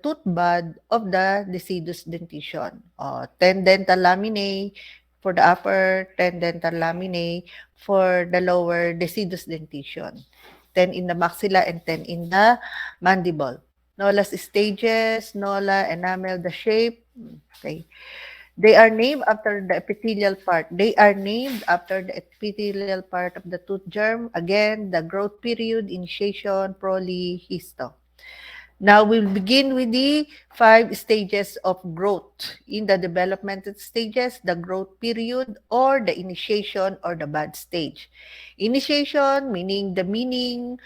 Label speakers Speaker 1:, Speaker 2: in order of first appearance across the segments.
Speaker 1: tooth bud of the decidus dentition. 10 dental laminae for the upper, 10 dental laminae for the lower decidus dentition. 10 in the maxilla and 10 in the mandible. Nola's stages, Nola, enamel, the shape. Okay. They are named after the epithelial part. They are named after the epithelial part of the tooth germ. Again, the growth period, initiation, prole, histo. Now, we'll begin with the 5 stages of growth. In the developmental stages, the growth period or the initiation or the bud stage. Initiation meaning the beginning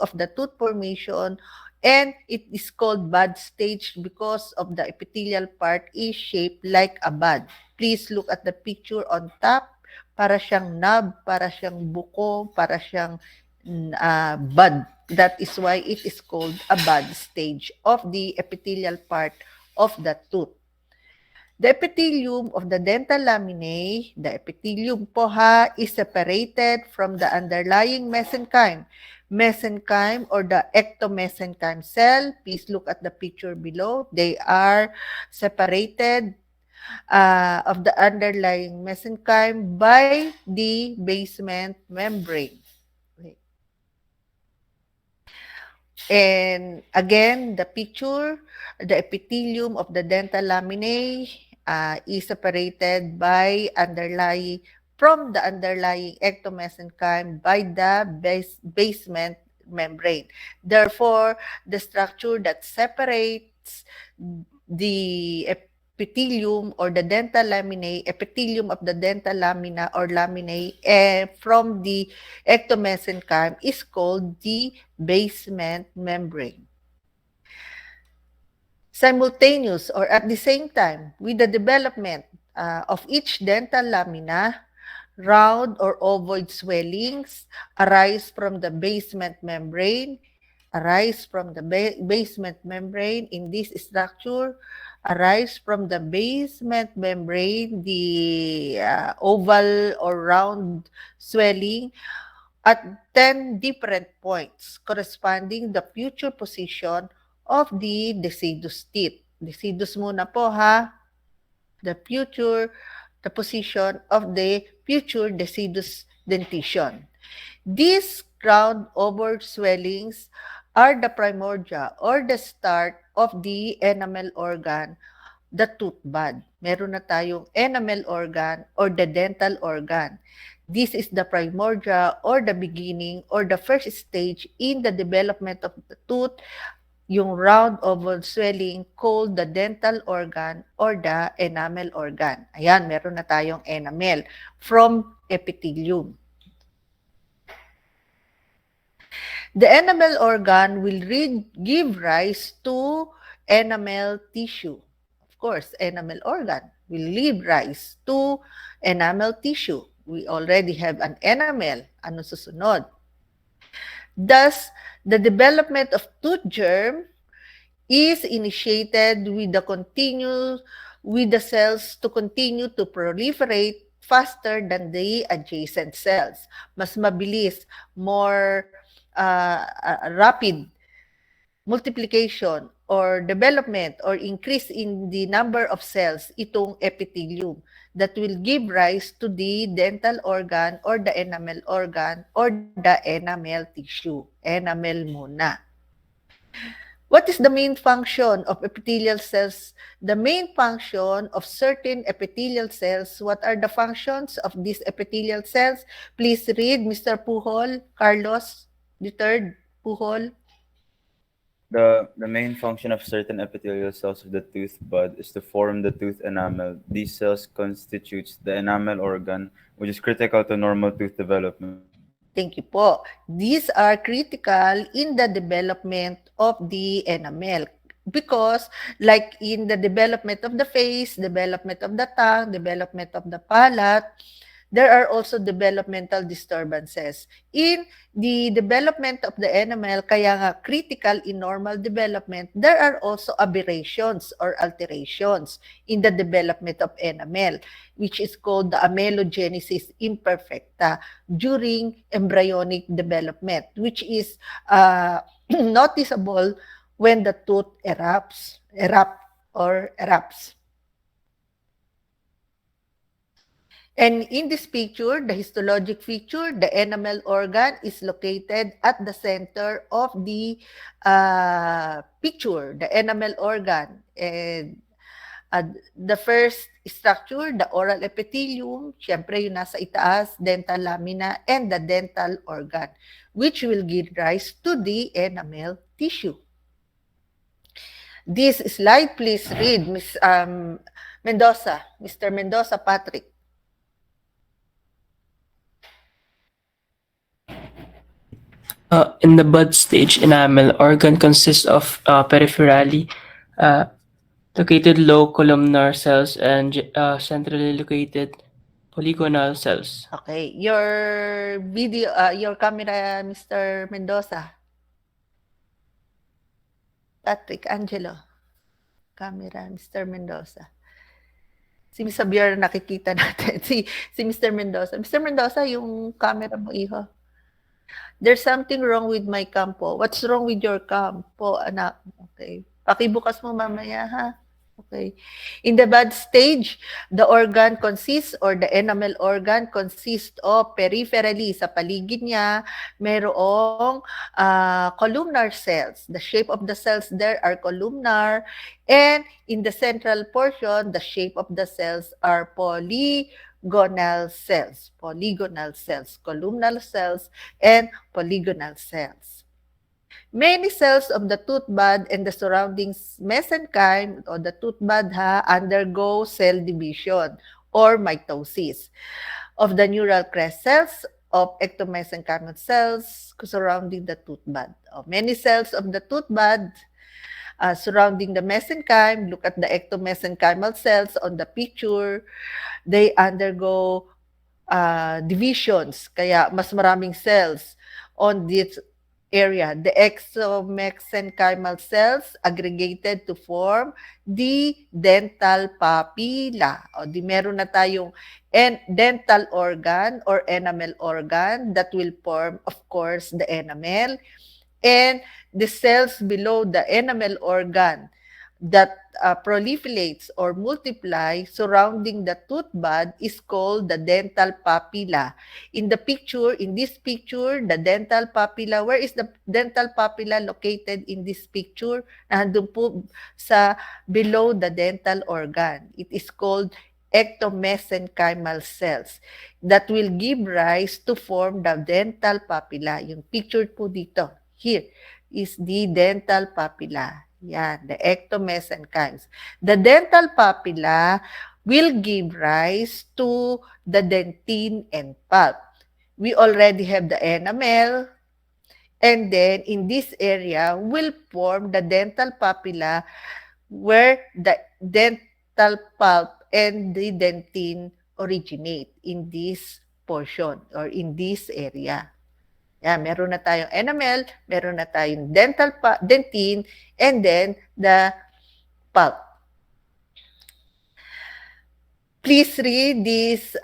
Speaker 1: of the tooth formation, and it is called bud stage because of the epithelial part is shaped like a bud. Please look at the picture on top. Para siyang knob, para siyang buko, para siyang bud. That is why it is called a bud stage of the epithelial part of the tooth. The epithelium of the dental laminae, the epithelium po ha, is separated from the underlying mesenchyme. Mesenchyme or the ectomesenchyme cell, please look at the picture below. They are separated of the underlying mesenchyme by the basement membrane. And again, the picture, the epithelium of the dental laminae is separated by from the underlying ectomesenchyme by the basement membrane. Therefore, the structure that separates the epithelium or the dental laminae, epithelium of the dental lamina or laminae from the ectomesenchyme is called the basement membrane. Simultaneous or at the same time with the development of each dental lamina, round or ovoid swellings arise from the basement membrane, in this structure, arise from the basement membrane, the oval or round swelling at 10 different points corresponding the future position of the decidus teeth. Decidus muna po ha. The position of the future decidus dentition. These round over swellings are the primordia or the start of the enamel organ, the tooth bud. Meron na tayong enamel organ or the dental organ. This is the primordia or the beginning or the first stage in the development of the tooth, yung round oval swelling called the dental organ or the enamel organ. Ayan, meron na tayong enamel from epithelium. The enamel organ will give rise to enamel tissue. Of course, enamel organ will give rise to enamel tissue. We already have an enamel. Ano susunod? Thus, the development of tooth germ is initiated with the cells to continue to proliferate faster than the adjacent cells. Mas mabilis, more rapid multiplication or development or increase in the number of cells itong epithelium that will give rise to the dental organ or the enamel organ or the enamel tissue. Enamel muna. What is the main function of epithelial cells? The main function of certain epithelial cells, what are the functions of these epithelial cells? Please read, Mr. Puhol, Carlos, the third, Puhol.
Speaker 2: The main function of certain epithelial cells of the tooth bud is to form the tooth enamel. These cells constitutes the enamel organ, which is critical to normal tooth development.
Speaker 1: Thank you po. These are critical in the development of the enamel because like in the development of the face, development of the tongue, development of the palate, there are also developmental disturbances. In the development of the enamel, kaya nga critical in normal development, there are also aberrations or alterations in the development of enamel, which is called the amelogenesis imperfecta during embryonic development, which is noticeable when the tooth erupts. And in this picture, the histologic feature, the enamel organ is located at the center of the picture, the enamel organ. And the first structure, the oral epithelium, syempre yung nasa itaas, dental lamina, and the dental organ, which will give rise to the enamel tissue. This slide, please read, Ms. Mendoza, Mr. Mendoza Patrick.
Speaker 3: In the bud stage, enamel organ consists of peripherally uh, located low columnar cells and centrally located polygonal cells.
Speaker 1: Okay, your video, your camera, Mr. Mendoza. Patrick, Angelo. Camera, Mr. Mendoza. Si Miss Xavier nakikita natin. Si Mr. Mendoza. Mr. Mendoza, yung camera mo, iho. There's something wrong with my cam po. What's wrong with your cam po, anak? Okay. Pakibukas mo mamaya, ha? Okay. In the bud stage, the organ consists or the enamel organ consists of peripherally sa paligid niya, mayroong columnar cells. The shape of the cells there are columnar, and in the central portion, the shape of the cells are polygonal cells, columnar cells, and polygonal cells. Many cells of the tooth bud and the surrounding mesenchyme or the tooth bud undergo cell division or mitosis of the neural crest cells of ectomesenchymal cells surrounding the tooth bud. Many cells of the tooth bud surrounding the mesenchyme, look at the ectomesenchymal cells on the picture, they undergo divisions, kaya mas maraming cells on this area. The exomesenchymal cells aggregated to form the dental papilla. O di meron na tayong dental organ or enamel organ that will form, of course, the enamel. And the cells below the enamel organ that proliferates or multiply surrounding the tooth bud is called the dental papilla. In this picture, the dental papilla, where is the dental papilla located in this picture? Nandun po sa below the dental organ. It is called ectomesenchymal cells that will give rise to form the dental papilla. Yung picture po dito, here, is the dental papilla. Yan, the ectomesenchymes. The dental papilla will give rise to the dentine and pulp. We already have the enamel, and then in this area will form the dental papilla where the dental pulp and the dentine originate in this portion or in this area. Yan, meron na tayong enamel, meron na tayong dentine, and then the pulp. Please read this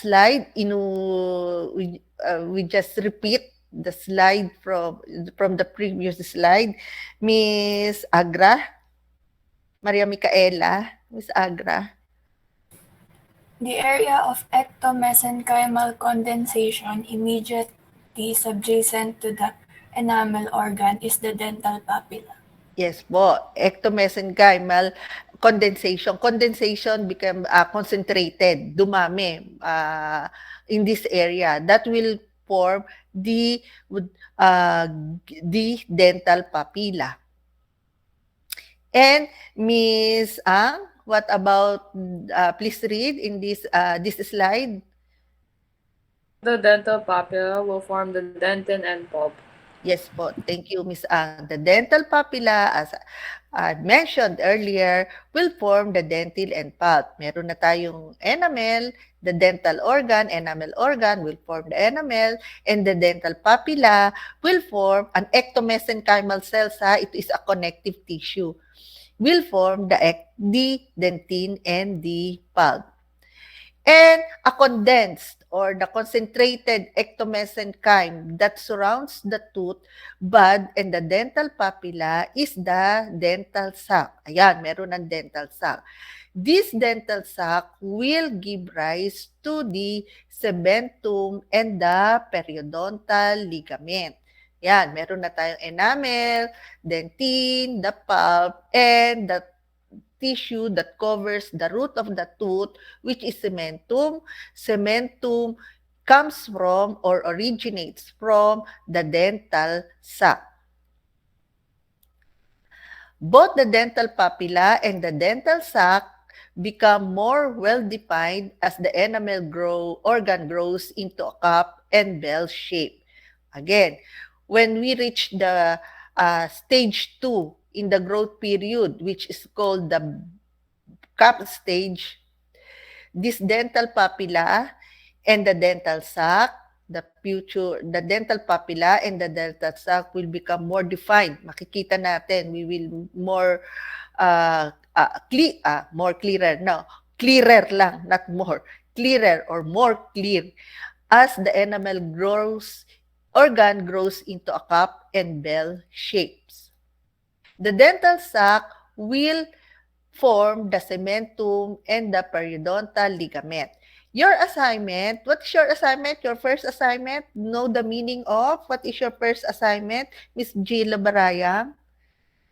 Speaker 1: slide. We just repeat the slide from the previous slide. Miss Agra, Maria Micaela, Miss Agra.
Speaker 4: The area of ectomesenchymal condensation immediately subjacent to the enamel organ is the dental papilla.
Speaker 1: Yes po, ectomesenchymal condensation. Condensation become concentrated, dumami in this area. That will form the dental papilla. And Miss Ang, what about, please read in this slide.
Speaker 5: The dental papilla will form the dentin and pulp.
Speaker 1: Yes po, thank you, Miss Ang. The dental papilla, as I mentioned earlier, will form the dentil and pulp. Meron na tayong enamel, the dental organ, enamel organ will form the enamel, and the dental papilla will form an ectomesenchymal cells. Ito is a connective tissue. Will form the dentine and the pulp. And a condensed or the concentrated ectomesenchyme that surrounds the tooth bud and the dental papilla is the dental sac. Ayan, meron ng dental sac. This dental sac will give rise to the cementum and the periodontal ligament. Yan, meron na tayong enamel, dentin, the pulp, and the tissue that covers the root of the tooth, which is cementum. Cementum comes from or originates from the dental sac. Both the dental papilla and the dental sac become more well-defined as the enamel organ grows into a cup and bell shape. Again, when we reach the stage 2 in the growth period, which is called the cup stage, this dental papilla and the dental sac, the dental papilla and the dental sac will become more defined. Makikita natin, we will more clearer lang, not more, clearer or more clear as the enamel organ grows into a cup and bell shapes. The dental sac will form the cementum and the periodontal ligament. Your assignment, what is your assignment? Your first assignment? Know the meaning of? What is your first assignment? Miss Gila Barayang?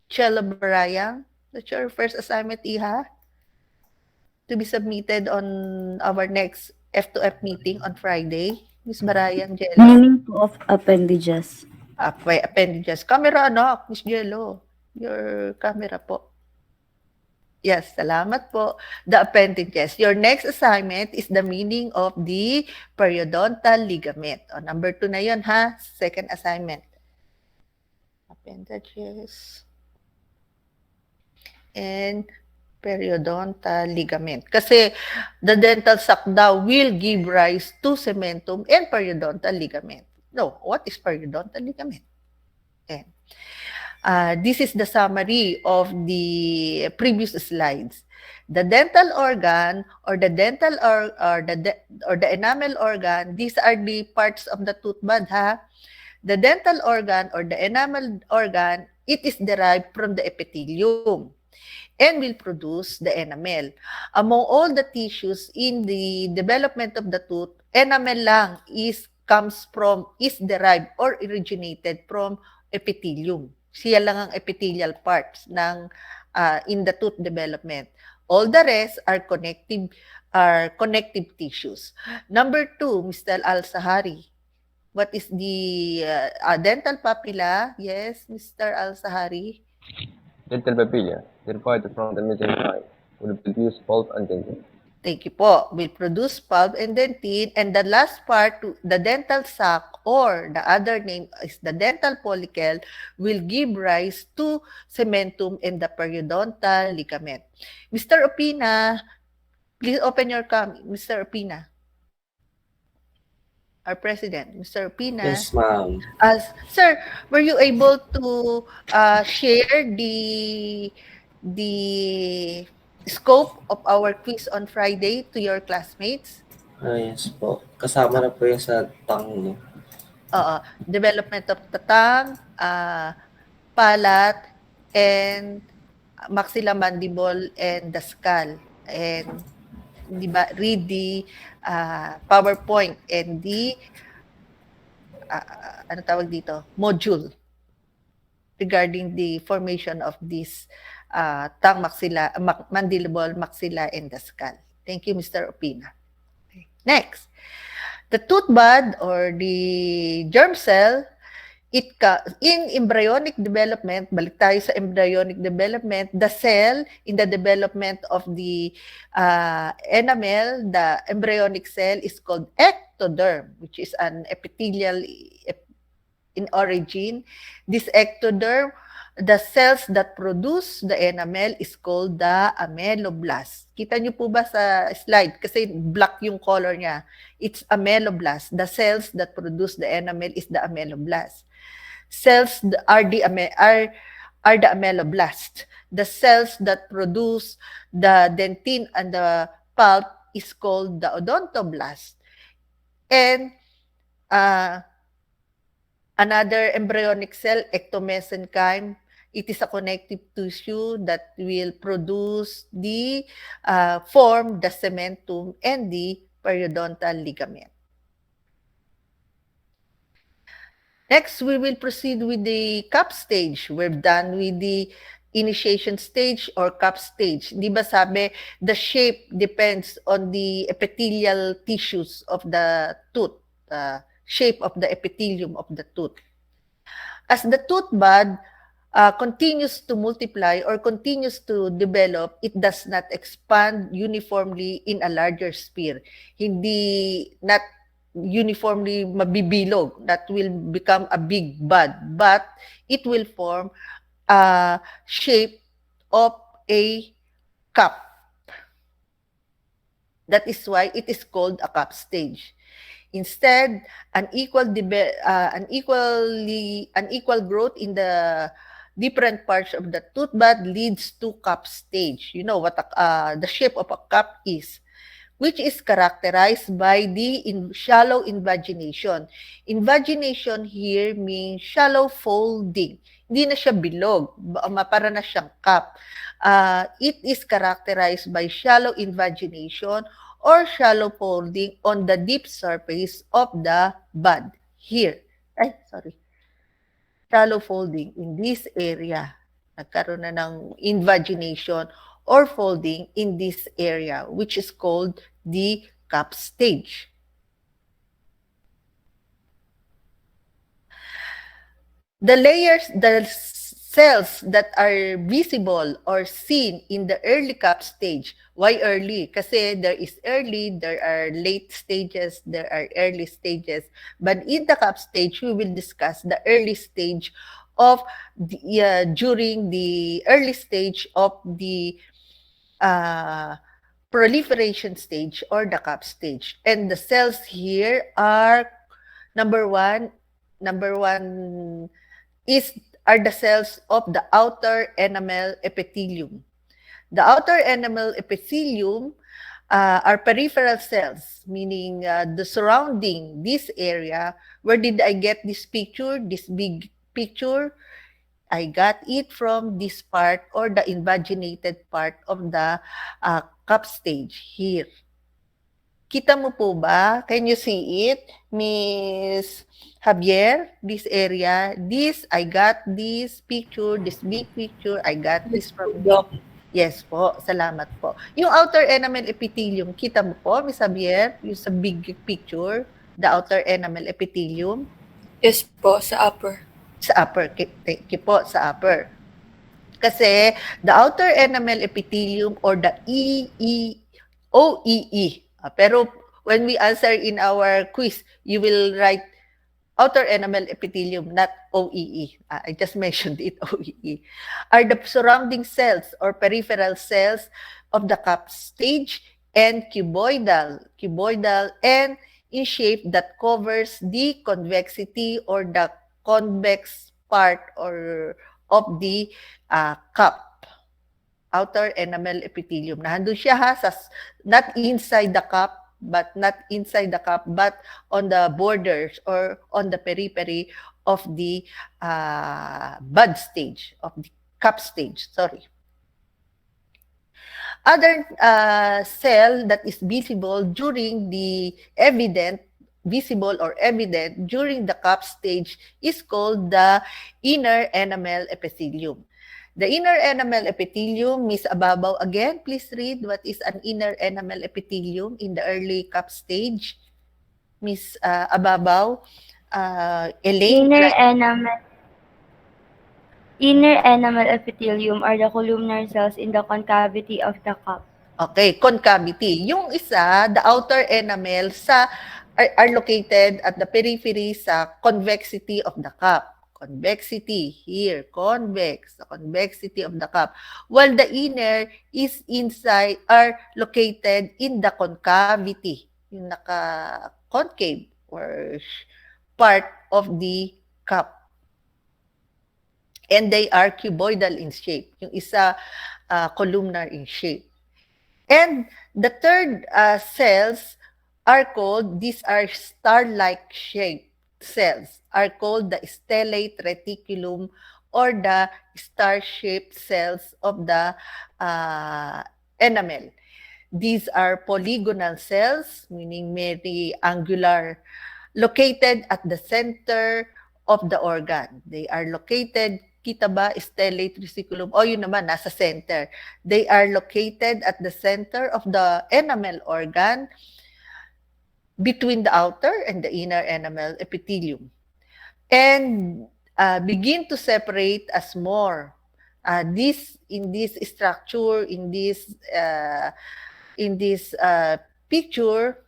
Speaker 1: Chela Barayang? That's your first assignment, Iha? To be submitted on our next F2F meeting on Friday. Miss Barayang, Jello?
Speaker 6: Meaning po of appendages.
Speaker 1: Appendages. Camera, Miss Jello. Your camera po. Yes, salamat po. The appendages. Your next assignment is the meaning of the periodontal ligament. O, number 2 na yun, ha? Second assignment. Appendages and periodontal ligament. Kasi the dental sac daw will give rise to cementum and periodontal ligament. No, what is periodontal ligament? Okay. This is the summary of the previous slides. The dental organ or the dental or the enamel organ, these are the parts of the tooth bud, ha? The dental organ or the enamel organ, it is derived from the epithelium and will produce the enamel. Among all the tissues in the development of the tooth, enamel lang is derived or originated from epithelium. Siya lang ang epithelial parts ng in the tooth development. All the rest are connective tissues. Number 2, Mr. Al-Sahari. What is the dental papilla? Yes, Mr. Al-Sahari.
Speaker 7: Dental papilla, derived from the mesenchyme, will produce pulp and dentin.
Speaker 1: Thank you po. Will produce pulp and dentin. And the last part, the dental sac, or the other name is the dental follicle, will give rise to cementum and the periodontal ligament. Mr. Opina, please open your camera. Mr. Opina. Our President, Mr. Opina.
Speaker 8: Yes, ma'am.
Speaker 1: Sir, were you able to share the scope of our quiz on Friday to your classmates?
Speaker 8: Yes po. Kasama na po yung sa tang, no?
Speaker 1: Development of the tongue, palate, and maxilla-mandible, and the skull. And read the PowerPoint and the module regarding the formation of this tongue, maxilla, mandible, maxilla, and the skull. Thank you, Mr. Opina. Okay. Next, the tooth bud or the germ cell, in embryonic development, balik tayo sa embryonic development, the cell in the development of the enamel, the embryonic cell is called ectoderm, which is an epithelial in origin. This ectoderm, the cells that produce the enamel is called the ameloblast. Kita nyo po ba sa slide? Kasi black yung color niya. It's ameloblast. The cells that produce the enamel is the ameloblast. Cells are the ameloblast. The cells that produce the dentin and the pulp is called the odontoblast. And another embryonic cell, ectomesenchyme, it is a connective tissue that will produce the form the cementum and the periodontal ligament. Next, we will proceed with the cup stage. We're done with the initiation stage or cup stage. Di ba sabi, the shape depends on the epithelial tissues of the tooth, shape of the epithelium of the tooth. As the tooth bud continues to multiply or continues to develop, it does not expand uniformly in a larger sphere. Hindi, not uniformly mabibilog, that will become a big bud, but it will form a shape of a cup. That is why it is called a cup stage. Instead, unequal growth in the different parts of the tooth bud leads to cup stage. You know what the shape of a cup is, which is characterized by the shallow invagination. Invagination here means shallow folding. Hindi na siya bilog, para na siyang cup. It is characterized by shallow invagination or shallow folding on the deep surface of the bud. Here. Shallow folding in this area. Nagkaroon na ng invagination or folding in this area, which is called the cup stage. The cells that are visible or seen in the early cup stage. Why early? Kasi there is early, there are late stages, there are early stages. But in the cup stage, we will discuss the early stage of during the early stage of the proliferation stage or the cup stage. And the cells here are number one are the cells of the outer enamel epithelium. The outer enamel epithelium are peripheral cells, meaning the surrounding this area. Where did I get this picture, this big picture? I got it from this part or the invaginated part of the cup stage here. Kita mo po ba? Can you see it, Miss Javier? This area, I got this picture, this big picture, I got this from Yes po, salamat po. Yung outer enamel epithelium, kita mo po, Miss Javier, yung sa big picture, the outer enamel epithelium?
Speaker 4: Yes po, sa upper.
Speaker 1: Sa upper, thank you po, sa upper. Kasi the outer enamel epithelium or the OEE. Pero when we answer in our quiz, you will write outer enamel epithelium, not OEE. I just mentioned it, OEE. Are the surrounding cells or peripheral cells of the cup stage and cuboidal and in shape that covers the convexity or the convex part or of the cup. Outer enamel epithelium. Nandun siya not inside the cup, but on the borders or on the periphery of the bud stage, of the cup stage, sorry. Other cell that is visible during during the cup stage is called the inner enamel epithelium. The inner enamel epithelium, Miss Ababaw, again, please read what is an inner enamel epithelium in the early cup stage. Miss Ababaw, Elaine.
Speaker 6: Inner enamel epithelium are the columnar cells in the concavity of the cup.
Speaker 1: Okay, concavity. Yung isa, the outer enamel are located at the periphery sa convexity of the cup. Convexity here, convex, the convexity of the cup. While the inner is inside, are located in the concavity, yung naka-concave or part of the cup. And they are cuboidal in shape. Yung isa, columnar in shape. And the third cells these are star-like shaped cells, are called the stellate reticulum or the star-shaped cells of the enamel. These are polygonal cells, meaning very angular, located at the center of the organ. They are located, kita ba, stellate reticulum? O yun naman, nasa center. They are located at the center of the enamel organ between the outer and the inner enamel epithelium, and begin to separate as more. In this structure, in this picture,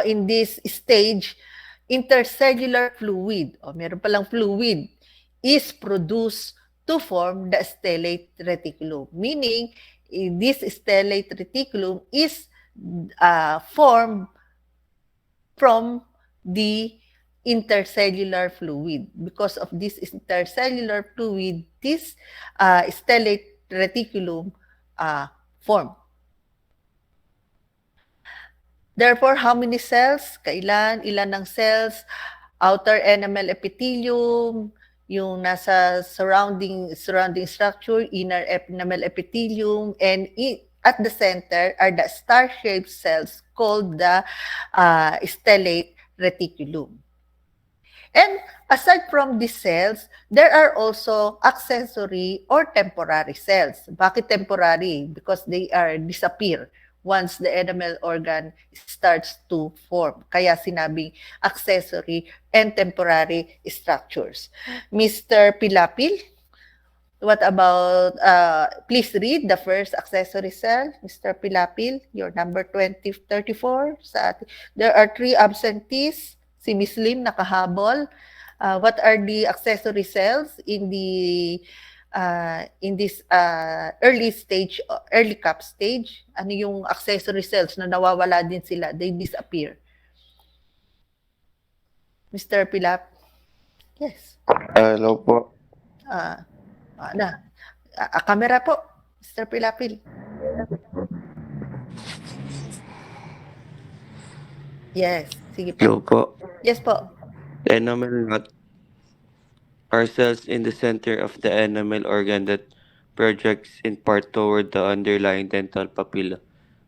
Speaker 1: in this stage, intercellular fluid, meron palang fluid, is produced to form the stellate reticulum. Meaning, this stellate reticulum is formed from the intercellular fluid. Because of this intercellular fluid, this stellate reticulum formed. Therefore, how many cells? Ilan ng cells? Outer enamel epithelium, yung nasa surrounding structure, inner enamel epithelium, and at the center are the star-shaped cells called the stellate reticulum. And aside from these cells, there are also accessory or temporary cells. Bakit temporary? Because they disappear once the enamel organ starts to form. Kaya sinabing accessory and temporary structures. Mr. Pilapil, what about, please read the first accessory cell, Mr. Pilapil, your number 2034. There are 3 absentees. Si Miss Lim nakahabol. What are the accessory cells in this early cap stage? Ano yung accessory cells na nawawala din sila? They disappear. Mr. Pilap? Yes.
Speaker 9: Hello po.
Speaker 1: Camera po, Mr. Pilapil. Yes, sige po.
Speaker 9: Hello po.
Speaker 1: Yes po.
Speaker 9: The enamel knot are cells in the center of the enamel organ that projects in part toward the underlying dental papilla,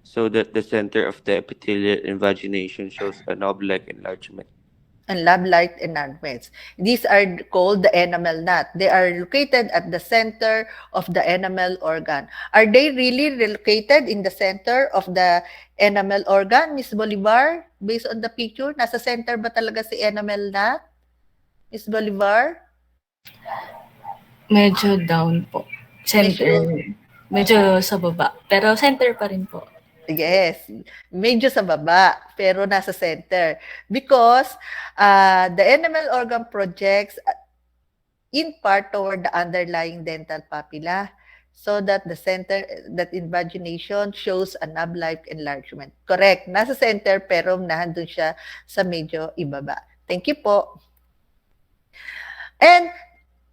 Speaker 9: so that the center of the epithelial invagination shows a knob-like enlargement.
Speaker 1: And lab-like enamels. These are called the enamel knot. They are located at the center of the enamel organ. Are they really located in the center of the enamel organ, Ms. Bolivar? Based on the picture, nasa center ba talaga si enamel knot? Ms. Bolivar?
Speaker 4: Medyo down po. Center. Medyo sa baba. Pero center pa rin po.
Speaker 1: Yes, medyo sa baba, pero nasa center. Because the enamel organ projects in part toward the underlying dental papilla, so that the center, that invagination shows a knob-like enlargement. Correct, nasa center pero nandun siya sa medyo ibaba. Thank you po. And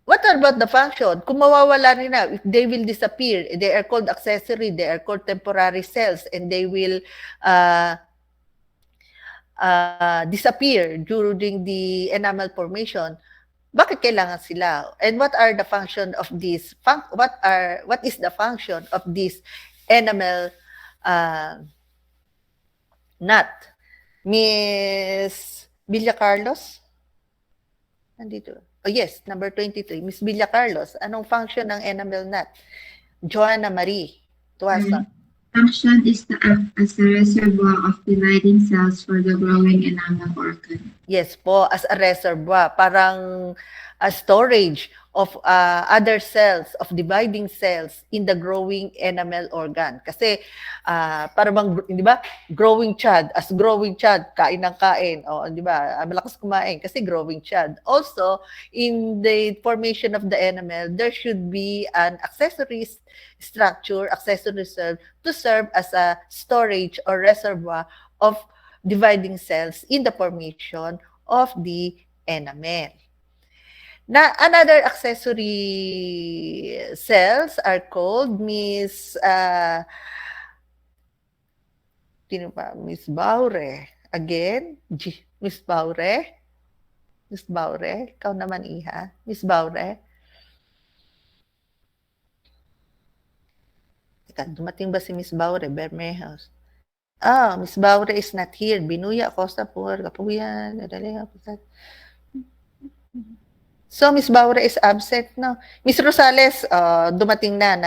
Speaker 1: what about the function? Kung mawawala nila, if they will disappear, they are called accessory, they are called temporary cells, and they will disappear during the enamel formation. Bakit kailangan sila? And what are the function of this? What is the function of this enamel knot? Miss Villa Carlos? Nandito. Oh yes, number 23. Miss Villa Carlos, anong function ng enamel knot? Joanna Marie Tuasa.
Speaker 10: Function is to act as a reservoir of dividing cells for the growing enamel organ.
Speaker 1: Yes po, as a reservoir, parang a storage of other cells, of dividing cells in the growing enamel organ. Kasi parang, di ba, growing child, as growing child, kain ng kain, o di ba, malakas kumain kasi growing child. Also, in the formation of the enamel, there should be an accessory structure, accessory cell, to serve as a storage or reservoir of dividing cells in the formation of the enamel. Another accessory cells are called, Miss Sino pa? Miss Baure. Again? Miss Baure? Miss Baure? Ikaw naman, Iha. Miss Baure? Teka, dumating ba si Miss Baure Bermejos? Ah, Miss Baure is not here. Binuya Costa por Kapuyan. So, Miss Baure is absent, no? Miss Rosales, dumating na.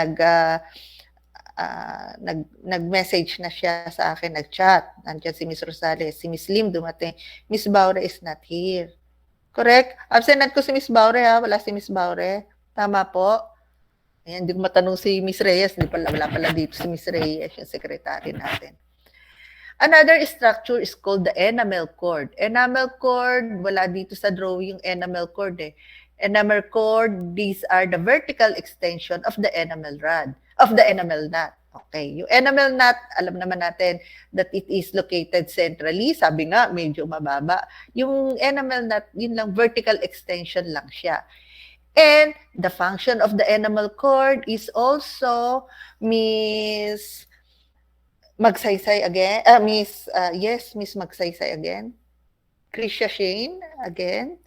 Speaker 1: Nag-message na siya sa akin, nag-chat. Nandiyan si Miss Rosales. Si Miss Lim dumating. Miss Baure is not here. Correct? Absent ko si Miss Baure, ha? Wala si Miss Baure. Tama po. Ayan, hindi ko matanong si Miss Reyes. Wala pala dito si Miss Reyes, yung secretary natin. Another structure is called the enamel cord. Enamel cord, wala dito sa drawing yung enamel cord eh. Enamel cord, these are the vertical extension of the enamel rod, of the enamel nut. Okay, yung enamel nut, alam naman natin that it is located centrally. Sabi nga, medyo mababa. Yung enamel nut, yun lang, vertical extension lang siya. And the function of the enamel cord is also Miss Magsaysay again. Miss Magsaysay again. Krisha Shane again.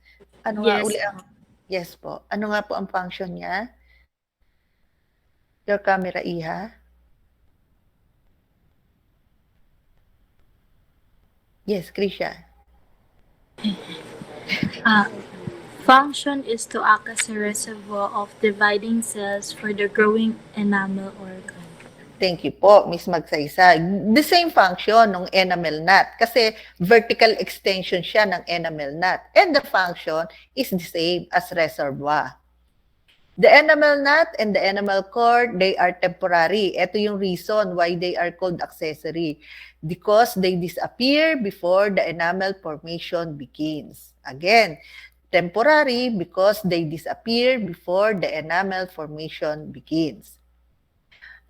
Speaker 1: Ano nga
Speaker 4: Yes.
Speaker 1: uli ang... Yes po. Ano nga po ang function niya? Your camera, Iha. Yes, Krisha.
Speaker 11: Function is to act as a reservoir of dividing cells for the growing enamel organ.
Speaker 1: Thank you po, Miss Magsaysay. The same function ng enamel nut kasi vertical extension siya ng enamel nut. And the function is the same as reservoir. The enamel nut and the enamel cord, they are temporary. Ito yung reason why they are called accessory. Because they disappear before the enamel formation begins. Again, temporary because they disappear before the enamel formation begins.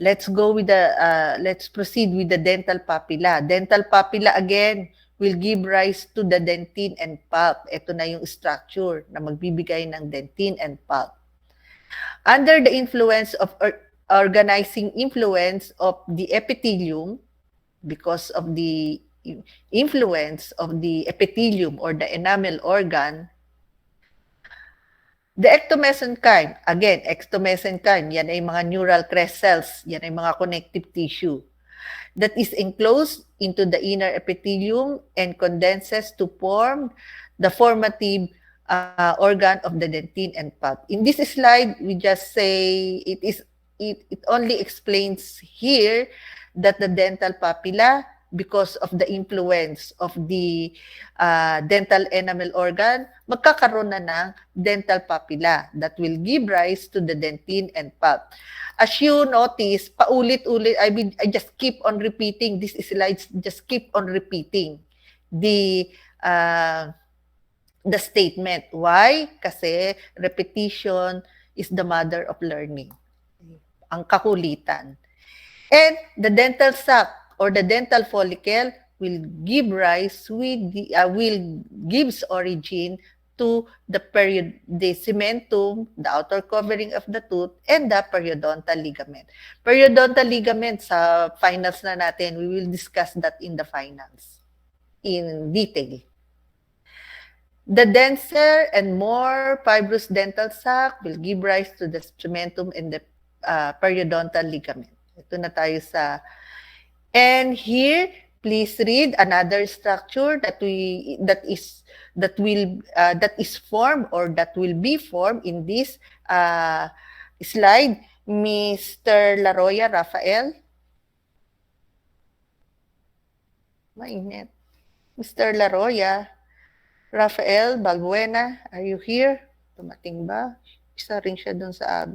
Speaker 1: Let's proceed with the dental papilla. Dental papilla again will give rise to the dentin and pulp. Ito na yung structure na magbibigay ng dentin and pulp. Under the influence of organizing influence of the epithelium, because of the influence of the epithelium or the enamel organ, the ectomesenchyme, again, ectomesenchyme, yan ay mga neural crest cells, yan ay mga connective tissue that is enclosed into the inner epithelium and condenses to form the formative organ of the dentin and pulp. In this slide, we just say it only explains here that the dental papilla, because of the influence of the dental enamel organ, magkakaroon na ng dental papilla that will give rise to the dentin and pulp. As you notice, paulit-ulit, I just keep on repeating, these slides just keep on repeating the statement. Why? Kasi repetition is the mother of learning. Ang kakulitan. And the dental sac or the dental follicle will give rise gives origin to the cementum, the outer covering of the tooth, and the periodontal ligament. Periodontal ligament, sa finals na natin, we will discuss that in the finals in detail. The denser and more fibrous dental sac will give rise to the cementum and the periodontal ligament. Ito na tayo sa... And here, please read another structure that is formed or that will be formed in this slide. Mr. Laroya Rafael. Mainit. Mr. Laroya Rafael Balbuena, are you here? Tumating ba? Isa rin siya dun sa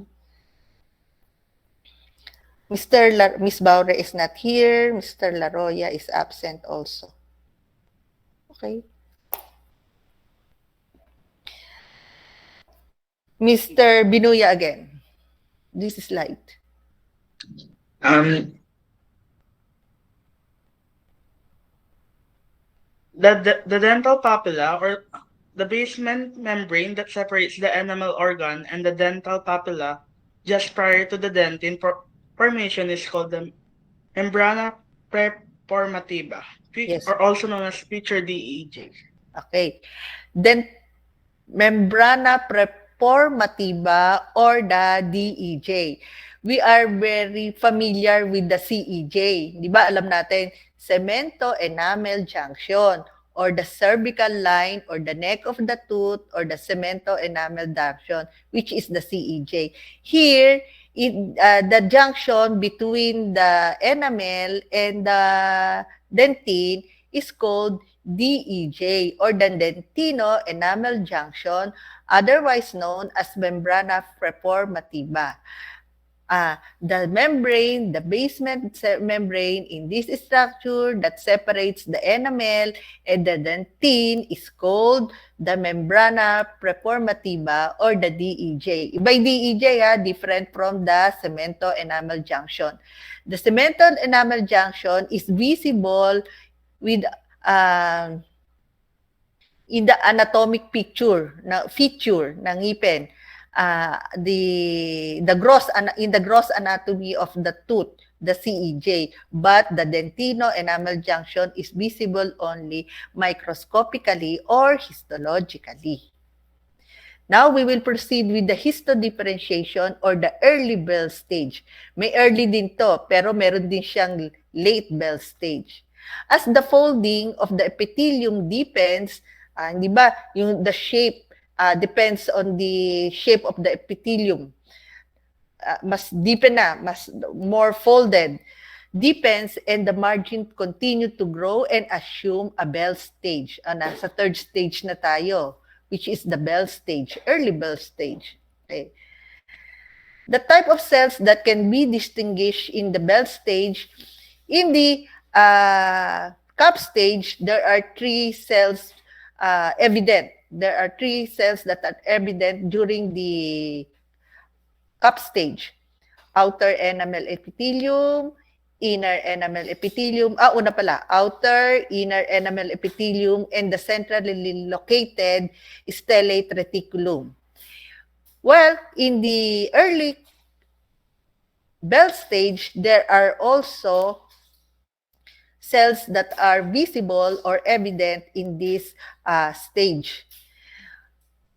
Speaker 1: Miss Baure is not here. Mr. Laroya is absent also. Okay. Mr. Binuya again. This slide.
Speaker 12: The dental papilla, or the basement membrane that separates the enamel organ and the dental papilla just prior to the dentin formation, is called the membrana preformativa,
Speaker 1: Yes.
Speaker 12: or also known as future DEJ.
Speaker 1: Okay. Then membrana preformativa or the DEJ. We are very familiar with the CEJ. Di ba? Alam natin, cemento enamel junction or the cervical line or the neck of the tooth or the cemento enamel junction, which is the CEJ. Here, the junction between the enamel and the dentine is called DEJ or the dentino enamel junction, otherwise known as membrana preformativa. The membrane, the basement membrane in this structure that separates the enamel and the dentine is called the membrana preformativa or the DEJ. By DEJ, different from the cemento enamel junction. The cemento enamel junction is visible with in the anatomic feature ng ngipin. In the gross anatomy of the tooth, the CEJ, but the dentino enamel junction is visible only microscopically or histologically. Now, we will proceed with the histodifferentiation or the early Bell stage. May early din to, pero meron din siyang late Bell stage. As the folding of the epithelium deepens, di ba, the shape depends on the shape of the epithelium. Mas deepen na, mas more folded, deepens, and the margin continue to grow and assume a Bell stage. Nasa third stage na tayo, which is the Bell stage, early Bell stage. Okay. The type of cells that can be distinguished in the Bell stage, in the cup stage, there are 3 cells evident. There are 3 cells that are evident during the cup stage. Outer enamel epithelium, inner enamel epithelium, outer, inner enamel epithelium, and the centrally located stellate reticulum. Well, in the early Bell stage, there are also cells that are visible or evident in this stage.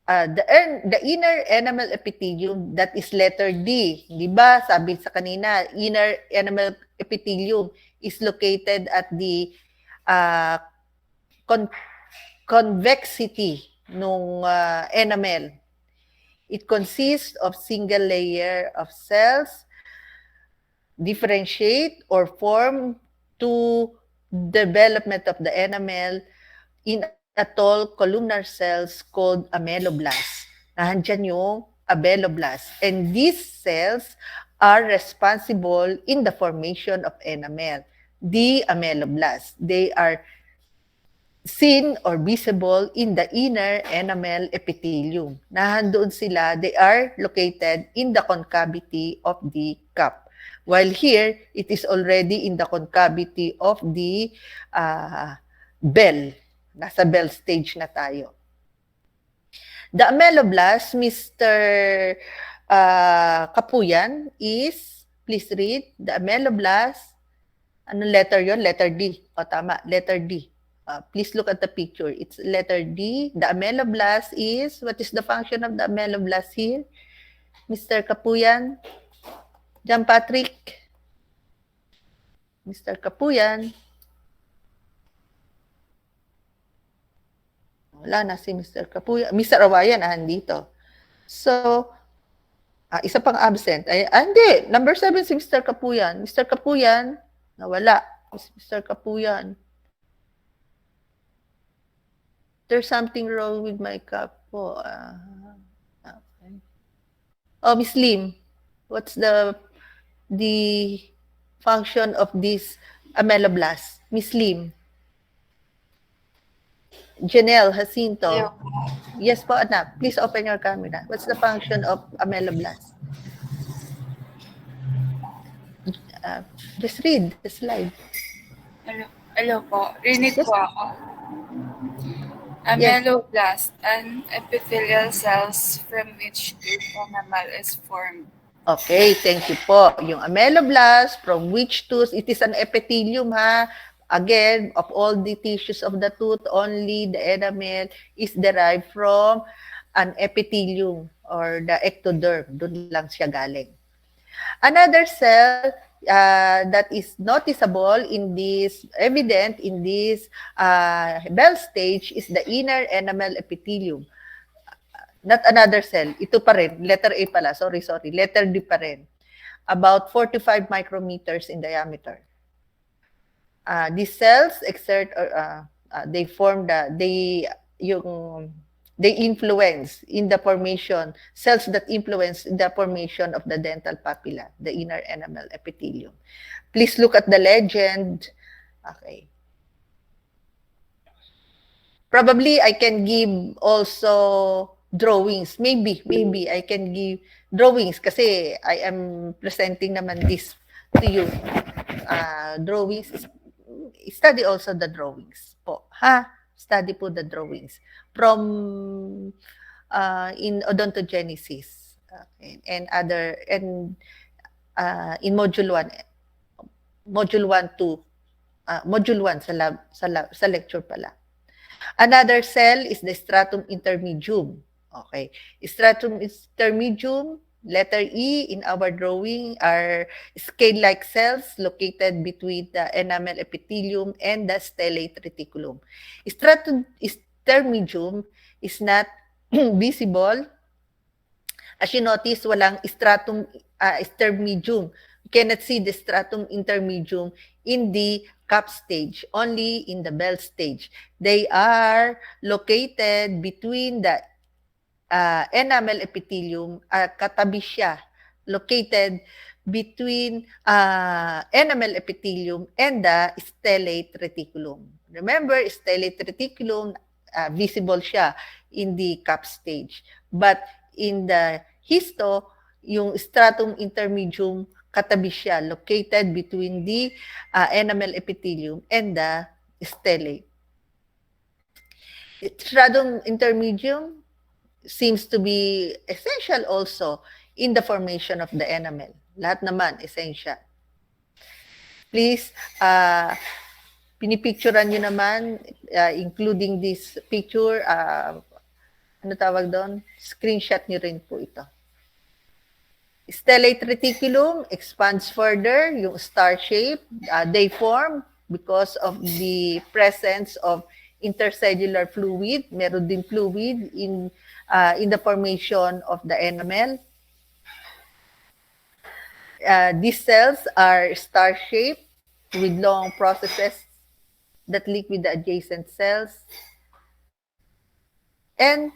Speaker 1: The inner enamel epithelium, that is letter D. Di ba? Sabi sa kanina, inner enamel epithelium is located at the convexity ng enamel. It consists of single layer of cells, differentiate or form to development of the enamel in a tall columnar cells called ameloblast. Nandyan yung ameloblast. And these cells are responsible in the formation of enamel, the ameloblast. They are seen or visible in the inner enamel epithelium. Nahandoon sila, they are located in the concavity of the cup. While here, it is already in the concavity of the bell. Nasa bell stage na tayo. The ameloblast, Mr. Kapuyan, is, please read, the ameloblast, anong letter yon? Letter D. O tama, letter D. Please look at the picture. It's letter D. The ameloblast is, what is the function of the ameloblast here? Mr. Kapuyan? John Patrick? Mr. Kapuyan? Wala na si Mr. Kapuyan. Mr. Awayan, andito. So, isa pang absent. Hindi. Number 7 si Mr. Kapuyan. Mr. Kapuyan, nawala. Mr. Kapuyan. There's something wrong with my cup po. Okay. Oh, Miss Lim, what's the function of this ameloblast? Miss Lim. Janelle Jacinto.
Speaker 5: Yeah.
Speaker 1: Yes po, anak. Please open your camera. What's the function of ameloblast? Just read the slide.
Speaker 13: Hello po. Rinig po ako. Ameloblast, an epithelial cells from which tooth enamel is formed.
Speaker 1: Okay, thank you po. Yung ameloblast, from which tooth, it is an epithelium ha. Again, of all the tissues of the tooth, only the enamel is derived from an epithelium or the ectoderm. Doon lang siya galing. Another cell that is noticeable in this, evident in this bell stage is the inner enamel epithelium. Not another cell. Ito pa rin. Letter A pala. Sorry. Letter D pa rin. About 45 micrometers in diameter. These cells exert, they form they influence in the formation, cells that influence the formation of the dental papilla, the inner enamel epithelium. Please look at the legend. Okay. Probably I can give also drawings. Maybe I can give drawings kasi I am presenting naman this to you. Drawings, study also the drawings po. Study po the drawings from in Odontogenesis and other, and in module 1 to module 1 sa lecture pala. Another cell is the stratum intermedium. Okay. Stratum intermedium, letter E in our drawing, are scale-like cells located between the enamel epithelium and the stellate reticulum. Stratum intermedium is not visible. As you notice, walang stratum intermedium. You cannot see the stratum intermedium in the cup stage, only in the bell stage. They are located between the enamel epithelium, katabi siya, located between enamel epithelium and the stellate reticulum. Remember, stellate reticulum, visible siya in the cup stage. But in the histo, yung stratum intermedium, katabi siya, located between the enamel epithelium and the stellate. Stratum intermedium seems to be essential also in the formation of the enamel. Lahat naman, essential. Please, pinipicturean nyo naman, including this picture, ano tawag doon? Screenshot nyo rin po ito. Stellate reticulum expands further, yung star shape, they form because of the presence of intercellular fluid. Meron din fluid in the formation of the enamel. These cells are star-shaped with long processes that link with the adjacent cells. And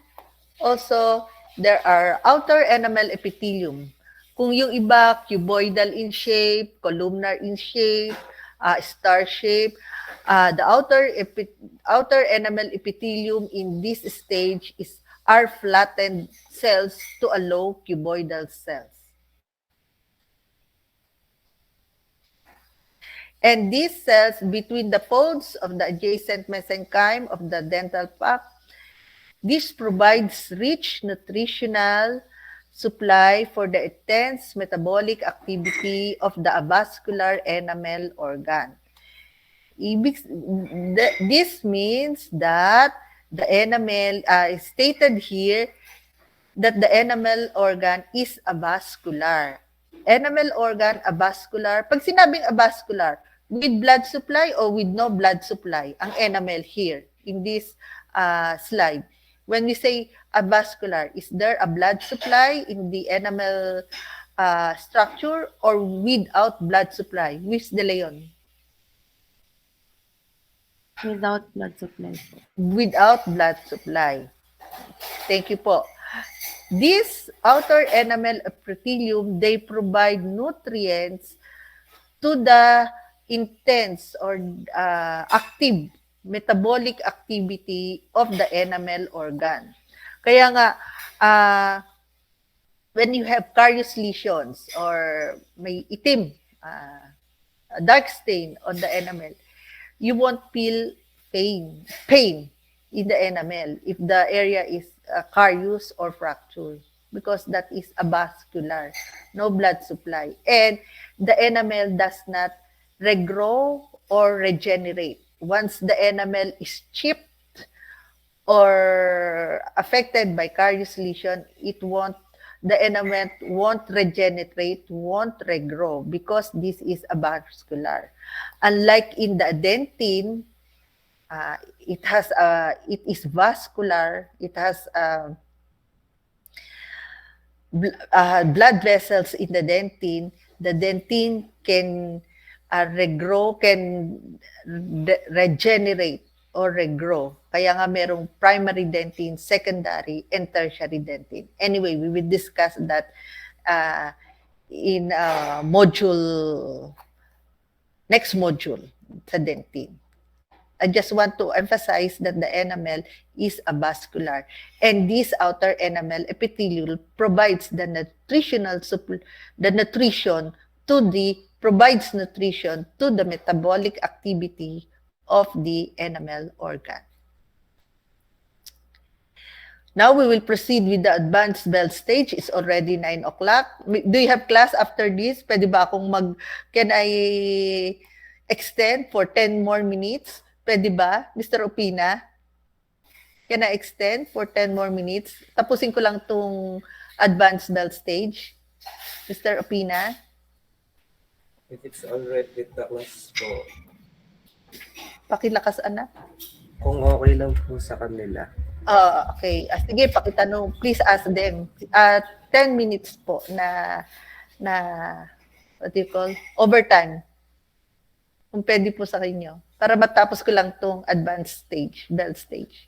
Speaker 1: also, there are outer enamel epithelium. Kung yung iba, cuboidal in shape, columnar in shape, star shape, the outer enamel epithelium in this stage are flattened cells to a low cuboidal cells. And these cells between the folds of the adjacent mesenchyme of the dental pap, this provides rich nutritional supply for the intense metabolic activity of the avascular enamel organ. This means that the enamel is stated here that the enamel organ is avascular. Enamel organ, avascular. Pag sinabing avascular, with blood supply or with no blood supply, ang enamel here in this slide. When we say avascular, is there a blood supply in the enamel structure or without blood supply? Miss De Leon?
Speaker 14: Without blood supply po.
Speaker 1: Without blood supply. Thank you po. This outer enamel epithelium, they provide nutrients to the intense or active metabolic activity of the enamel organ. Kaya nga, when you have carious lesions or may itim, dark stain on the enamel, you won't feel pain in the enamel if the area is carious or fractured, because that is avascular, no blood supply. And the enamel does not regrow or regenerate. Once the enamel is chipped or affected by carious lesion, the enamel won't regenerate, won't regrow because this is avascular. Unlike in the dentine, it is vascular. It has blood vessels in the dentine. The dentine can regrow, can regenerate or regrow. Kaya nga merong primary dentine, secondary, and tertiary dentine. Anyway, we will discuss that in next module sa dentine. I just want to emphasize that the enamel is avascular, and this outer enamel epithelial provides the nutrition provides nutrition to the metabolic activity of the enamel organ. Now we will proceed with the advanced bell stage. It's already 9 o'clock. Do you have class after this? Pwede ba akong can I extend for 10 more minutes? Pwede ba, Mr. Opina? Can I extend for 10 more minutes? Tapusin ko lang tong advanced bell stage. Mr. Opina?
Speaker 8: If it's alright with the class po.
Speaker 1: Pakilakas, anak.
Speaker 8: Kung okay lang po sa kanila.
Speaker 1: Okay. Sige, pakitanong. Please ask them. 10 minutes po na what do you call? Overtime. Kung pwede po sa inyo. Para matapos ko lang tong advanced stage, bell stage.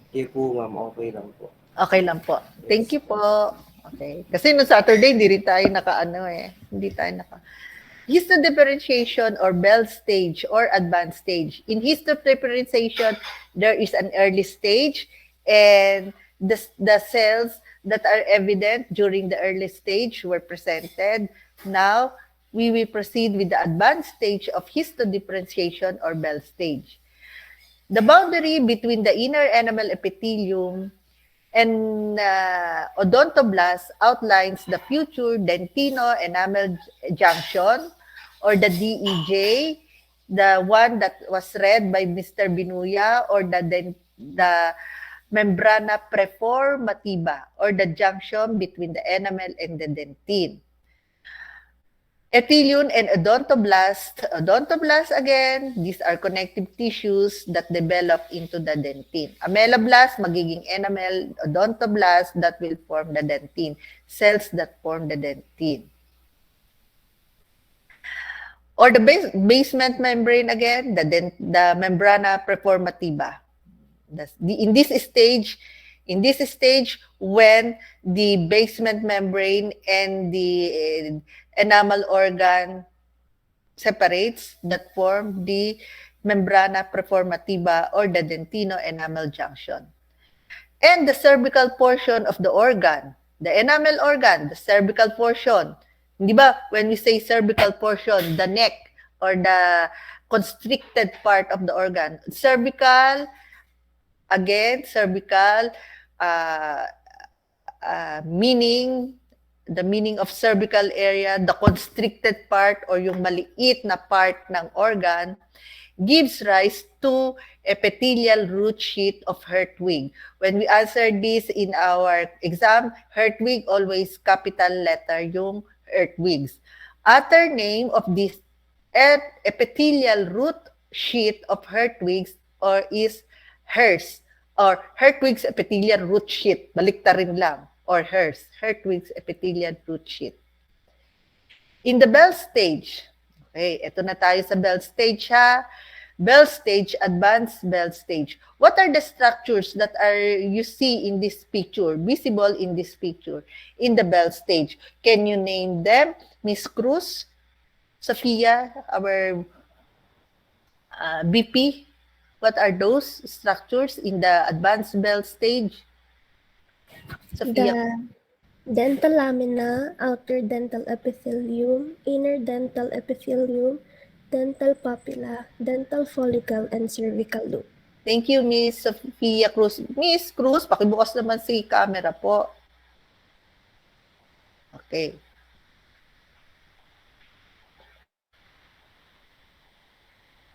Speaker 8: Okay po, ma'am. Okay lang po.
Speaker 1: Okay lang po. Thank you po. Okay. Kasi no Saturday, hindi rin tayo Hindi tayo histodifferentiation or Bell stage or advanced stage. In histodifferentiation, there is an early stage and the cells that are evident during the early stage were presented. Now, we will proceed with the advanced stage of histodifferentiation or Bell stage. The boundary between the inner enamel epithelium and odontoblast outlines the future dentino-enamel junction or the DEJ, the one that was read by Mr. Binuya, or the membrana preformativa or the junction between the enamel and the dentine. Epithelium and odontoblast. Odontoblast, again, these are connective tissues that develop into the dentine. Ameloblast, magiging enamel. Odontoblast, that will form the dentine. Cells that form the dentine. Or the basement membrane, again, the membrana preformativa. In this stage, when the basement membrane and the enamel organ separates, that form the membrana preformativa or the dentino-enamel junction. And the cervical portion of the organ, the enamel organ, the cervical portion. Di ba, when we say cervical portion, the neck or the constricted part of the organ. Cervical, again, cervical, meaning, the meaning of cervical area, the constricted part or yung maliit na part ng organ, gives rise to epithelial root sheath of Hertwig. When we answer this in our exam, Hertwig, always capital letter yung Hertwigs. Other name of this epithelial root sheath of Hertwigs is HERS or Hertwig's epithelial root sheath. Baliktarin lang. Or Hertwig's epithelial root sheath. In the Bell stage, okay, ito na tayo sa Bell stage ha. Bell stage, advanced Bell stage. What are the structures that you see in this picture, visible in this picture, in the Bell stage? Can you name them, Miss Cruz, Sophia, our BP? What are those structures in the advanced Bell stage? Sophia.
Speaker 15: The dental lamina, outer dental epithelium, inner dental epithelium, dental papilla, dental follicle, and cervical loop.
Speaker 1: Thank you, Miss Sophia Cruz. Miss Cruz, pakibukas naman si camera po. Okay.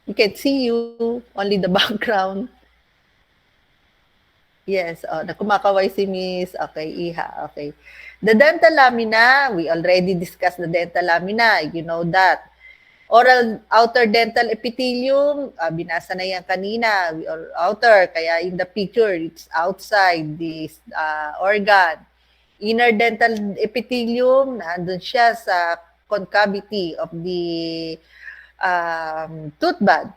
Speaker 1: We can see you, only the background. Yes, kumakaway si Miss. Okay, Iha. Okay. The dental lamina, we already discussed the dental lamina. You know that. Oral outer dental epithelium, binasa na yan kanina. Outer, kaya in the picture, it's outside this organ. Inner dental epithelium, nandun siya sa concavity of the tooth bud.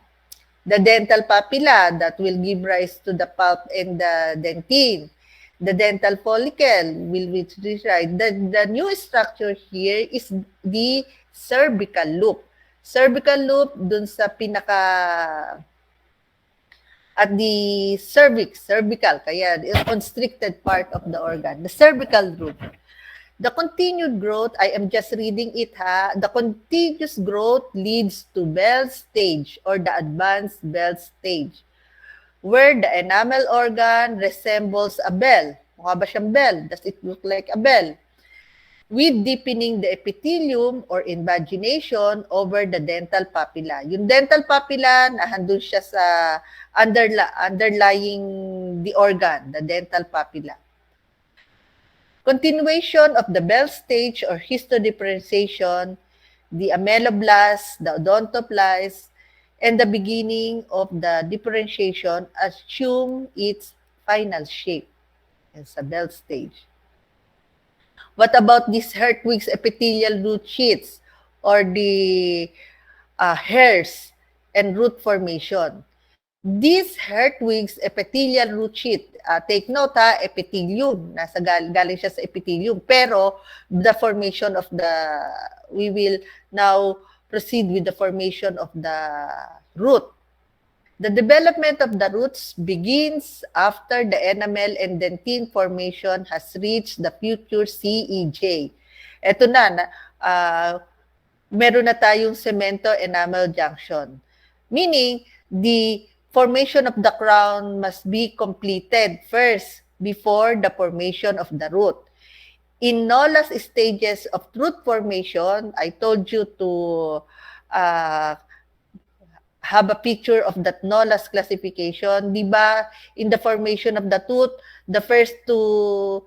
Speaker 1: The dental papilla that will give rise to the pulp and the dentine. The dental follicle will reside. The new structure here is the cervical loop. Cervical loop dun sa pinaka at the cervical, kaya constricted part of the organ, the cervical loop. The continued growth, I am just reading it ha, the continuous growth leads to Bell stage or the advanced Bell stage, where the enamel organ resembles a bell. Mukha ba siyang bell? Does it look like a bell? With deepening the epithelium or invagination over the dental papilla. Yung dental papilla, nahandun siya sa underlying the organ, the dental papilla. Continuation of the Bell stage or histodifferentiation, the ameloblast, the odontoblast, and the beginning of the differentiation assume its final shape as a Bell stage. What about these Hertwig's epithelial root sheaths or the hairs and root formation? This Hertwig's epithelial root sheath, take note ha, epithelium, galing siya sa epithelium, pero the formation of we will now proceed with the formation of the root. The development of the roots begins after the enamel and dentine formation has reached the future CEJ. Ito na, meron na tayong cemento enamel junction. Meaning, the formation of the crown must be completed first before the formation of the root. In Nola's stages of root formation, I told you to have a picture of that Nola's classification. Di ba, in the formation of the tooth, the first to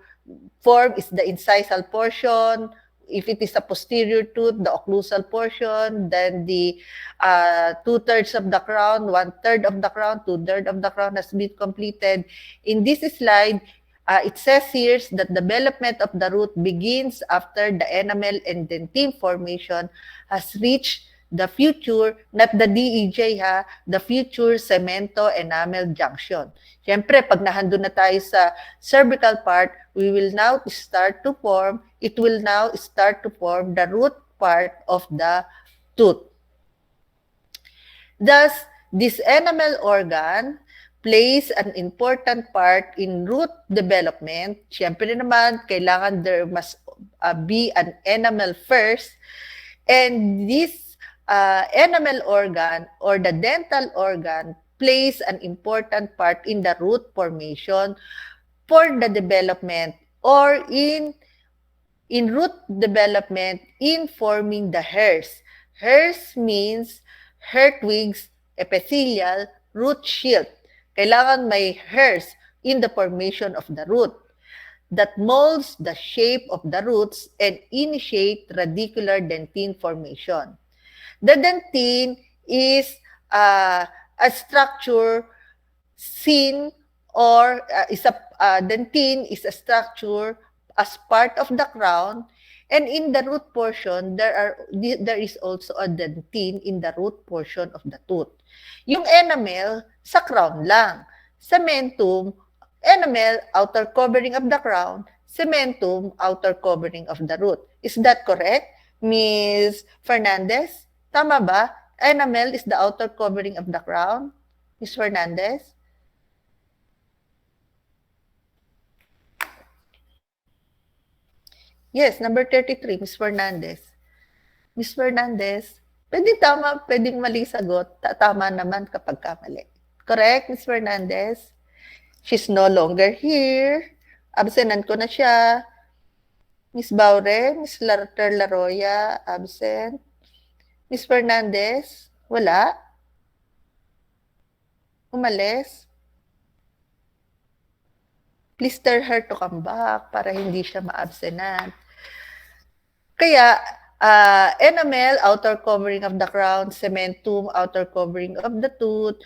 Speaker 1: form is the incisal portion. If it is a posterior tooth, the occlusal portion, then the 2/3 of the crown, 1/3 of the crown, 2/3 of the crown has been completed. In this slide, it says here that the development of the root begins after the enamel and dentine formation has reached the future, not the DEJ ha, the future cemento enamel junction. Siyempre, pag nahandun na tayo sa cervical part, it will now start to form the root part of the tooth. Thus, this enamel organ plays an important part in root development. Siyempre naman, kailangan there must be an enamel first. And this enamel organ or the dental organ plays an important part in the root formation for the development or in root development in forming the hairs. Hairs means Hertwig's epithelial root sheath. Kailangan may hairs in the formation of the root that molds the shape of the roots and initiate radicular dentine formation. The dentine is a structure seen or dentine is a structure as part of the crown, and in the root portion there is also a dentine in the root portion of the tooth. Yung enamel sa crown lang. Cementum, enamel outer covering of the crown, cementum outer covering of the root. Is that correct, Ms. Fernandez? Tama ba? Enamel is the outer covering of the crown, Ms. Fernandez? Yes, number 33, Ms. Fernandez. Ms. Fernandez, pwedeng tama, pwedeng mali sagot. Tama naman kapag kamali. Correct, Ms. Fernandez? She's no longer here. Absenan ko na siya. Ms. Baure, Ms. Laroya, absent. Ms. Fernandez, wala. Umalis. Please tell her to come back para hindi siya ma-absenan. Kaya, enamel, outer covering of the crown, cementum, outer covering of the tooth,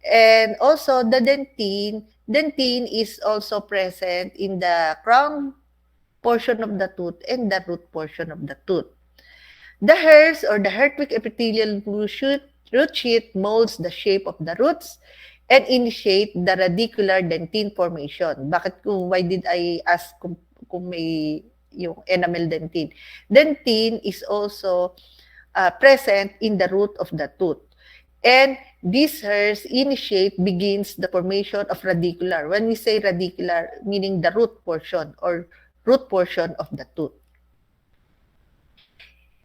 Speaker 1: and also the dentine. Dentine is also present in the crown portion of the tooth and the root portion of the tooth. The hairs or the Hertwig epithelial root sheet molds the shape of the roots and initiate the radicular dentine formation. Why did I ask kung may yung enamel dentine? Dentine is also present in the root of the tooth. And these hairs begins the formation of radicular. When we say radicular, meaning the root portion or root portion of the tooth.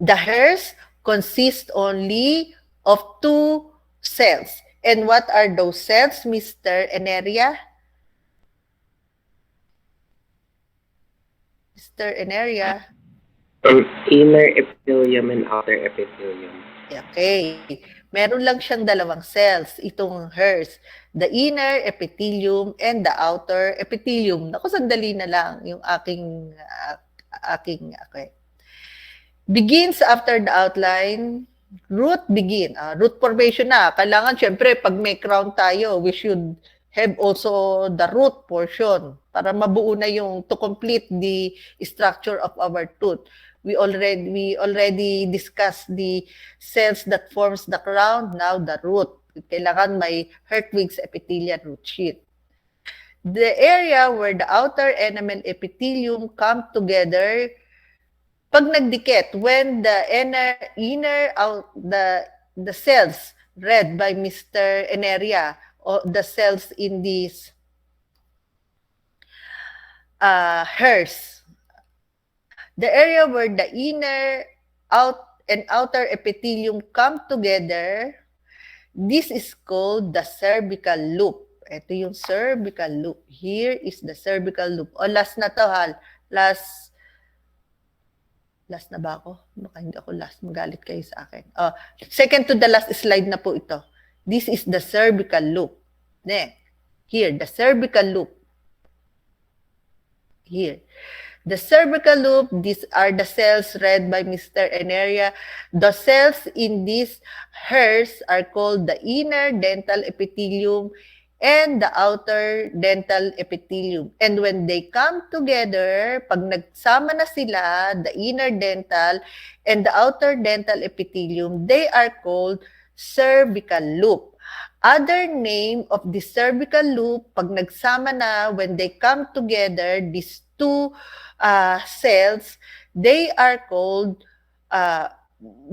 Speaker 1: The hairs consist only of 2 cells. And what are those cells, Mr. Eneria? Mr. Eneria?
Speaker 16: Inner epithelium and outer epithelium.
Speaker 1: Okay. Meron lang siyang 2 cells, itong hairs. The inner epithelium and the outer epithelium. Naku, sandali na lang yung aking okay. Begins after the outline, root begin. Root formation na. Kailangan, syempre, pag may crown tayo, we should have also the root portion para mabuo na yung to complete the structure of our tooth. We already discussed the cells that forms the crown, now the root. Kailangan may Hertwig's epithelial root sheet. The area where the outer enamel epithelium come together pag nagdikit, when the the cells read by Mr. Eneria, or the cells in these hairs, the area where the inner and outer epithelium come together, this is called the cervical loop. Ito yung cervical loop. Here is the cervical loop. O, last na to, ha? Last na ba ako? Baka hindi ako last. Magalit kayo sa akin. Second to the last slide na po ito. This is the cervical loop. Here, the cervical loop. Here. The cervical loop, these are the cells read by Mr. Eneria. The cells in these hairs are called the inner dental epithelium and the outer dental epithelium. And when they come together, pag nagsama na sila, the inner dental and the outer dental epithelium, they are called cervical loop. Other name of the cervical loop, pag nagsama na, when they come together, these 2 cells, they are called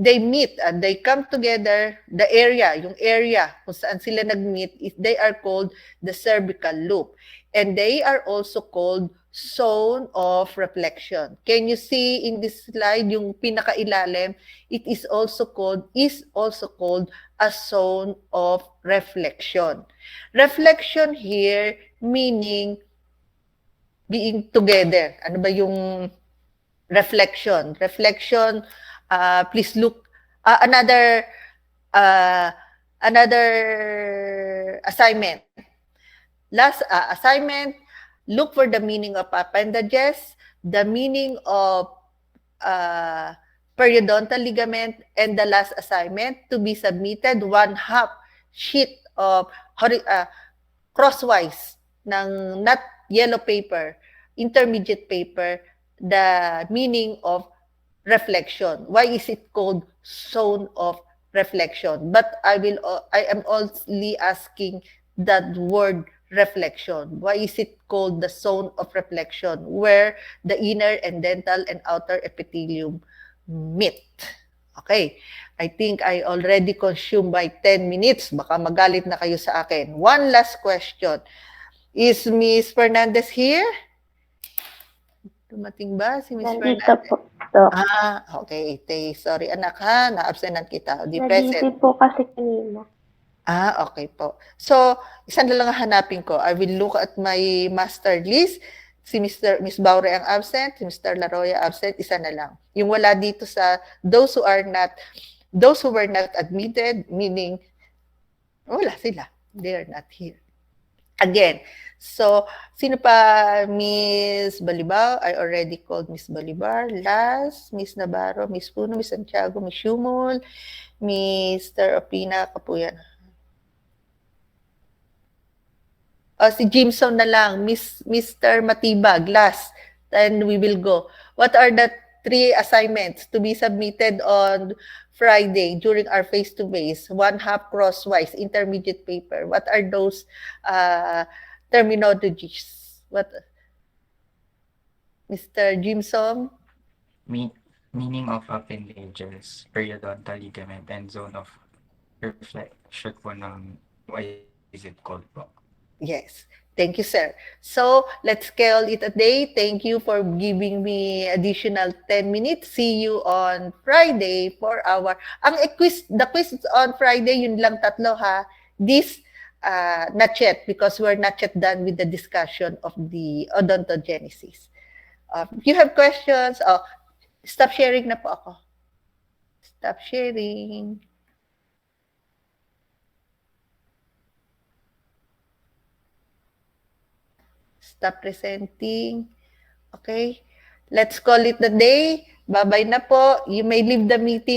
Speaker 1: they meet and they come together, the area, yung area kung saan sila nag-meet, they are called the cervical loop. And they are also called zone of reflection. Can you see in this slide yung pinakailalim? It is also called a zone of reflection. Reflection here meaning being together. Ano ba yung reflection? Reflection, please look another assignment. Last assignment, look for the meaning of appendages, the meaning of periodontal ligament, and the last assignment to be submitted 1/2 sheet of crosswise ng not yellow paper, intermediate paper, the meaning of reflection. Why is it called zone of reflection? But I am only asking that word reflection. Why is it called the zone of reflection, where the inner and dental and outer epithelium meet? Okay, I think I already consumed by 10 minutes. Baka magalit na kayo sa akin. One last question. Is Miss Fernandez here? Dumating ba si Miss
Speaker 6: Nandito
Speaker 1: Fernandez?
Speaker 6: po. To.
Speaker 1: Okay. Sorry anak ha, na-absentan kita. Di
Speaker 6: Nag-busy
Speaker 1: present.
Speaker 6: po kasi kanina.
Speaker 1: Okay po. So, isa na lang hanapin ko. I will look at my master list. Si Miss Baure ang absent, si Mr. Laroya absent, isa na lang. Yung wala dito sa those who were not admitted, meaning wala sila. They are not here. Again, so, sino pa? Miss Balibao, I already called Miss Balibar. Last, Miss Navarro, Miss Puno, Miss Santiago, Miss Shumol, Mr. Opina, Kapuyan. Si Jimson na lang, Mr. Matibag, last, then we will go. What are the 3 assignments to be submitted on Friday during our face-to-face? 1/2 crosswise, intermediate paper. What are those terminologies? What, Mr. Jimson?
Speaker 17: Meaning of appendages, periodontal ligament, and zone of reflection po ng why is it called po.
Speaker 1: Yes. Thank you, sir. So, let's call it a day. Thank you for giving me additional 10 minutes. See you on Friday for our... the quiz on Friday, yun lang tatlo ha. This, not yet, because we're not yet done with the discussion of the odontogenesis. If you have questions, stop sharing na po ako. Stop sharing. Stop presenting. Okay? Let's call it the day. Bye-bye na po. You may leave the meeting.